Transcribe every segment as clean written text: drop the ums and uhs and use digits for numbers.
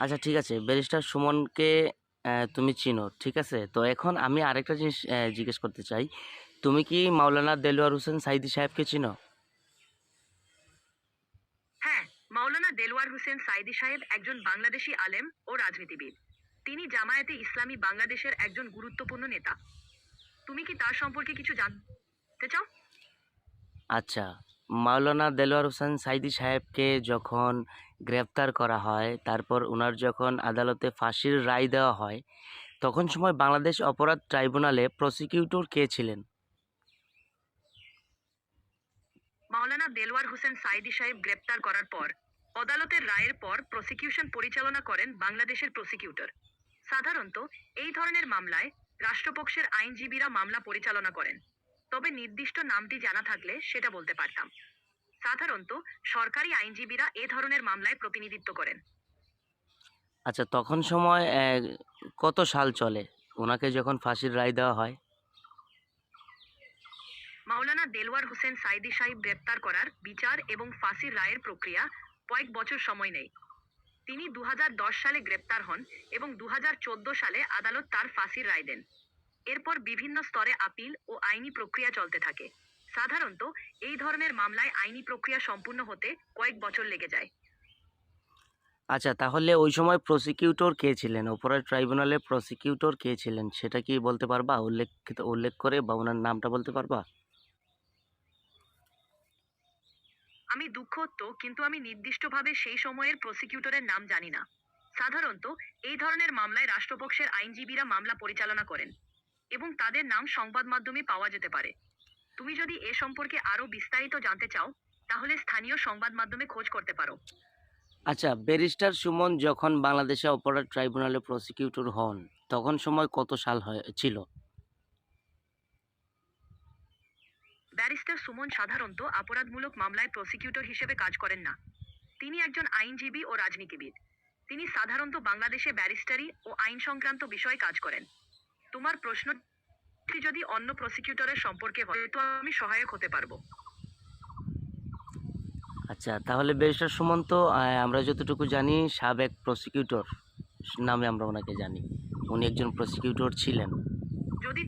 আচ্ছা ঠিক আছে, ব্যারিস্টার সুমনকে তুমি চিনো, ঠিক আছে। তো এখন আমি আরেকটা জিনিস জিজ্ঞেস করতে চাই, তুমি কি মাওলানা দেলোয়ার হোসেন সাইদি সাহেবকে চিনো? হ্যাঁ, মাওলানা দেলোয়ার হোসেন সাইদি সাহেব একজন বাংলাদেশী আলেম ও রাজনীতিবিদ। তিনি জামায়াতে ইসলামী বাংলাদেশের একজন গুরুত্বপূর্ণ নেতা। তুমি কি তার সম্পর্কে কিছু জানতে চাও? আচ্ছা, মাওলানা দেলোয়ার হোসেন সাইদি সাহেবকে যখন গ্রেপ্তার করা হয়, তারপর ওনার যখন আদালতে ফাঁসির রায় দেওয়া হয়, তখন সময় বাংলাদেশ অপরাধ ট্রাইব্যুনালে প্রসিকিউটর কে ছিলেন? মাওলানা দেলোয়ার হোসেন সাইদি সাহেব গ্রেপ্তার করার পর আদালতের রায়ের পর প্রসিকিউশন পরিচালনা করেন বাংলাদেশের প্রসিকিউটর। সাধারণত এই ধরনের মামলায় রাষ্ট্রপক্ষের আইনজীবীরা মামলা পরিচালনা করেন। তবে নির্দিষ্ট নামটি জানা থাকলে সেটা বলতে পারতাম। সাধারণত সরকারি আইনজীবীরা এ ধরনের মামলায় প্রতিনিধিত্ব করেন। আচ্ছা, তখন সময় কত সাল চলে ওনাকে যখন ফাঁসির রায় দেওয়া হয়? মাওলানা দেলোয়ার হোসেন সাইদি সাহেব গ্রেপ্তার করার বিচার এবং ফাঁসির রায়ের প্রক্রিয়া কয়েক বছর সময় নেয়। তিনি 2010 সালে গ্রেপ্তার হন এবং 2014 সালে আদালত তার ফাঁসির রায় দেন। এরপর বিভিন্ন স্তরে আপিল ও আইনি প্রক্রিয়া চলতে থাকে। সাধারণত এই ধরনের মামলায় আইনি প্রক্রিয়া সম্পূর্ণ হতে কয়েক বছর লেগে যায়। আচ্ছা, তাহলে ওই সময় প্রসিকিউটর কে ছিলেন, অপরাধ ট্রাইব্যুনালে প্রসিকিউটর কে ছিলেন সেটা কি বলতে পারবা? উল্লেখ করে বা ওনার নামটা বলতে পারবা? আমি দুঃখত, কিন্তু আমি নির্দিষ্টভাবে সেই সময়ের প্রসিকিউটরের নাম জানি না। সাধারণত এই ধরনের মামলায় রাষ্ট্রপক্ষের আইনজীবীরা মামলা পরিচালনা করেন এবং তাদের নাম সংবাদ মাধ্যমে পাওয়া যেতে পারে। তুমি যদি এ সম্পর্কে আরো বিস্তারিত জানতে চাও, তাহলে স্থানীয় সংবাদ মাধ্যমে খোঁজ করতে পারো। আচ্ছা, ব্যারিস্টার সুমন যখন বাংলাদেশে অপরাধ ট্রাইব্যুনালে প্রসিকিউটর হন, তখন সময় কত সাল ছিল? ব্যারিস্টার সুমন সাধারণত অপরাধমূলক মামলায় প্রসিকিউটর হিসেবে কাজ করেন না। তিনি একজন আইনজীবী ও রাজনীতিবিদ। তিনি সাধারণত বাংলাদেশে ব্যারিস্টারি ও আইন সংক্রান্ত বিষয়ে কাজ করেন। তোমার প্রশ্নটি যদি অন্য প্রসিকিউটরের সম্পর্কে হয়, তো আমি সহায়ক হতে পারবো। আচ্ছা, তাহলে ব্যারিস্টার সুমন তো আমরা যতটুকু জানি সাবেক প্রসিকিউটর নামে আমরা ওনাকে জানি। উনি একজন প্রসিকিউটর ছিলেন। যদি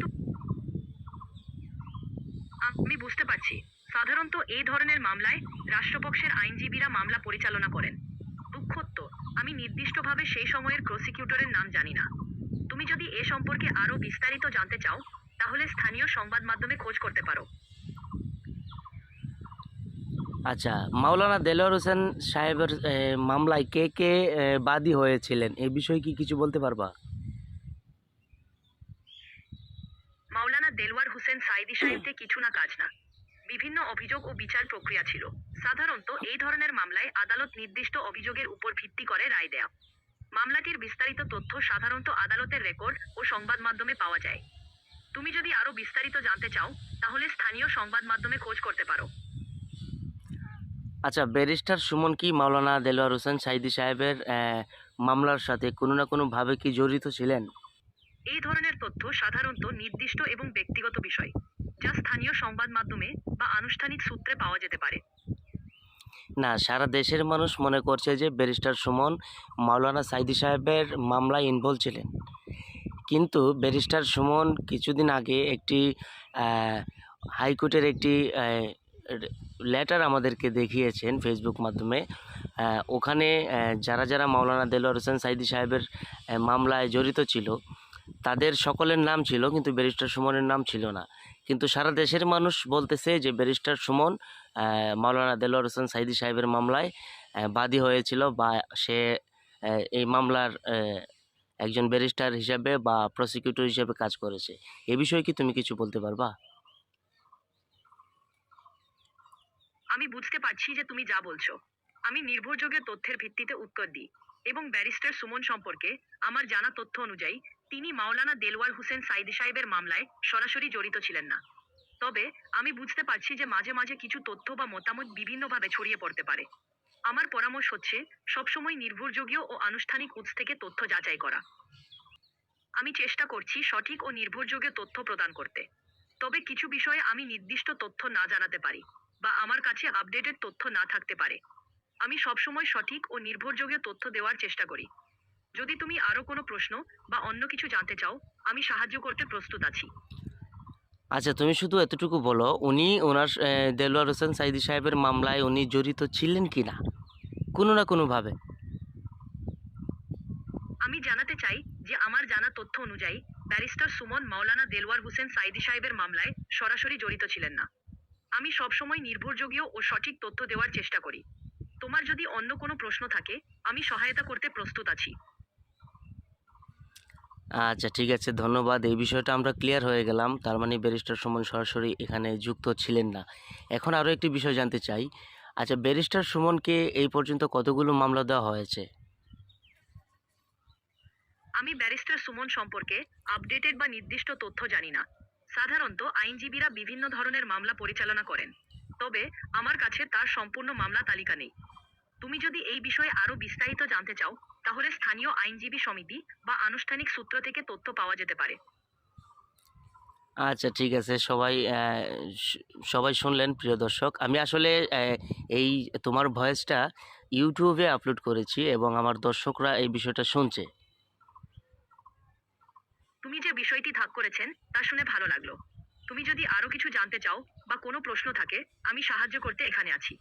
আমি বুঝতে পারছি, সাধারণত এই ধরনের মামলায় রাষ্ট্রপক্ষের আইনজীবীরা মামলা পরিচালনা করেন। দুঃখত, আমি নির্দিষ্টভাবে সেই সময়ের প্রসিকিউটরের নাম জানি না। তুমি যদি এ সম্পর্কে আরো বিস্তারিত জানতে চাও, তাহলে স্থানীয় সংবাদ মাধ্যমে খোঁজ করতে পারো। আচ্ছা, মাওলানা দেলোয়ার হোসেন সাহেবের মামলায় কে কে বাদী হয়েছিলেন, এই বিষয়ে কি কিছু বলতে পারবা? মাওলানা দেলওয়ার হোসেন সাইদি সাহেবকে কিছু না কাজ না, বিভিন্ন অভিযোগ ও বিচার প্রক্রিয়া ছিল। সাধারণত এই ধরনের মামলায় আদালত নির্দিষ্ট অভিযোগের উপর ভিত্তি করে রায় দেয়। মামলাটির বিস্তারিত তথ্য সাধারণত আদালতের রেকর্ড ও সংবাদ মাধ্যমে পাওয়া যায়। তুমি যদি আরো বিস্তারিত জানতে চাও, তাহলে স্থানীয় সংবাদ মাধ্যমে খোঁজ করতে পারো। আচ্ছা, ব্যারিস্টার সুমন কি মাওলানা দেলোয়ার হোসেন সাইদি সাহেবের মামলার সাথে কোনো না কোনোভাবে কি জড়িত ছিলেন? এই ধরনের তথ্য সাধারণত নির্দিষ্ট এবং ব্যক্তিগত বিষয়, যা স্থানীয় সংবাদ মাধ্যমে বা আনুষ্ঠানিক সূত্রে পাওয়া যেতে পারে। না, সারা দেশের মানুষ মনে করছে যে ব্যারিস্টার সুমন মাওলানা সাইদি সাহেবের মামলায় ইনভলভ ছিলেন। কিন্তু ব্যারিস্টার সুমন কিছুদিন আগে একটি হাইকোর্টের একটি লেটার আমাদেরকে দেখিয়েছেন ফেসবুক মাধ্যমে। ওখানে যারা যারা মাওলানা দেলোয়ার হোসেন সাইদি সাহেবের মামলায় জড়িত ছিল তাদের সকলের নাম ছিল, কিন্তু ব্যারিস্টার সুমনের নাম ছিল না। কিন্তু সারা দেশের মানুষ বলতেছে যে ব্যারিস্টার সুমন মাওলানা দেলোয়ার হোসেন সাইদি সাহেবের মামলায় বাদী হয়েছিল, বা সে এই মামলার একজন ব্যারিস্টার হিসেবে বা প্রসিকিউটর হিসেবে কাজ করেছে। এ বিষয়ে কি তুমি কিছু বলতে পারবা? আমি বুঝতে পারছি যে তুমি যা বলছো। আমি নির্ভরযোগ্য তথ্যের ভিত্তিতে উত্তর দিই, এবং ব্যারিস্টার সুমন সম্পর্কে আমার জানা তথ্য অনুযায়ী তিনি মাওলানা দেলওয়ার হোসেন সাইদি সাহেবের মামলায় সরাসরি জড়িত ছিলেন না। তবে আমি বুঝতে পারছি যে মাঝে মাঝে কিছু তথ্য বা মতামত বিভিন্নভাবে ছড়িয়ে পড়তে পারে। আমার পরামর্শ হচ্ছে সবসময় নির্ভরযোগ্য ও আনুষ্ঠানিক উৎস থেকে তথ্য যাচাই করা। আমি চেষ্টা করছি সঠিক ও নির্ভরযোগ্য তথ্য প্রদান করতে। তবে কিছু বিষয়ে আমি নির্দিষ্ট তথ্য না জানাতে পারি, বা আমার কাছে আপডেটেড তথ্য না থাকতে পারে। আমি সবসময় সঠিক ও নির্ভরযোগ্য তথ্য দেওয়ার চেষ্টা করি। যদি তুমি আরো কোনো প্রশ্ন বা অন্য কিছু জানতে চাও, আমি সাহায্য করতে প্রস্তুত আছি। আচ্ছা, তুমি শুধু এতটুকু বলো, উনি ওনার দেলোয়ার হোসেন সাইদি সাহেবের মামলায় উনি জড়িত ছিলেন কি না, কোনো না কোনোভাবে? আমি জানাতে চাই যে আমার জানা তথ্য অনুযায়ী ব্যারিস্টার সুমন মাওলানা দেলওয়ার হোসেন সাইদি সাহেবের মামলায় সরাসরি জড়িত ছিলেন না। আমি সবসময় নির্ভরযোগ্য ও সঠিক তথ্য দেওয়ার চেষ্টা করি। তোমার যদি অন্য কোনো প্রশ্ন থাকে, আমি সহায়তা করতে প্রস্তুত আছি। আচ্ছা, ঠিক আছে, ধন্যবাদ। এই বিষয়টা আমরা ক্লিয়ার হয়ে গেলাম। তার মানে ব্যারিস্টার সুমন সরাসরি এখানে যুক্ত ছিলেন না। এখন আরও একটি বিষয় জানতে চাই। আচ্ছা, ব্যারিস্টার সুমনকে এই পর্যন্ত কতগুলো মামলা দেওয়া হয়েছে? আমি ব্যারিস্টার সুমন সম্পর্কে আপডেটেড বা নির্দিষ্ট তথ্য জানি না। সাধারণত আইনজীবীরা বিভিন্ন ধরনের মামলা পরিচালনা করেন, তবে আমার কাছে তার সম্পূর্ণ মামলা তালিকা নেই। তুমি যদি এই বিষয়ে আরো বিস্তারিত জানতে চাও, তাহলে স্থানীয় আইনজীবী সমিতি বা আনুষ্ঠানিক সূত্র থেকে তথ্য পাওয়া যেতে পারে। আচ্ছা, ঠিক আছে। সবাই শুনলেন প্রিয় দর্শক। আমি আসলে এই তোমার ভয়েসটা ইউটিউবে আপলোড করেছি এবং আমার দর্শকরা এই বিষয়টা শুনছে। তুমি যে বিষয়টি ভাগ করেছেন তা শুনে ভালো লাগলো। তুমি যদি আরো কিছু জানতে চাও বা কোনো প্রশ্ন থাকে, আমি সাহায্য করতে এখানে আছি।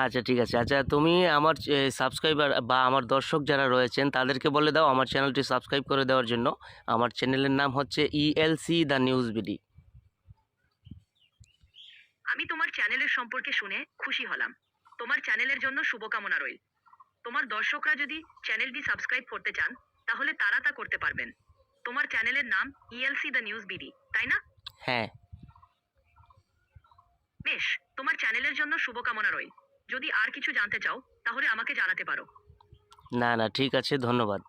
আচ্ছা, ঠিক আছে। আচ্ছা, তুমি আমার সাবস্ক্রাইবার বা আমার দর্শক যারা রয়েছেন তাদেরকে বলে দাও আমার চ্যানেলটি সাবস্ক্রাইব করে দেওয়ার জন্য। আমার চ্যানেলের নাম হচ্ছে ELC দ্য নিউজ বিডি। আমি তোমার চ্যানেলের সম্পর্কে শুনে খুশি হলাম। তোমার চ্যানেলের জন্য শুভকামনা রইল। তোমার দর্শকরা যদি চ্যানেলটি সাবস্ক্রাইব করতে চান, তাহলে তারা তা করতে পারবেন। তোমার চ্যানেলের নাম ELC দ্য নিউজ বিডি, তাই না? হ্যাঁ। বেশ, তোমার চ্যানেলের জন্য শুভকামনা রইল। যদি আর কিছু জানতে চাও, তাহলে আমাকে জানাতে পারো। না, ঠিক আছে, ধন্যবাদ।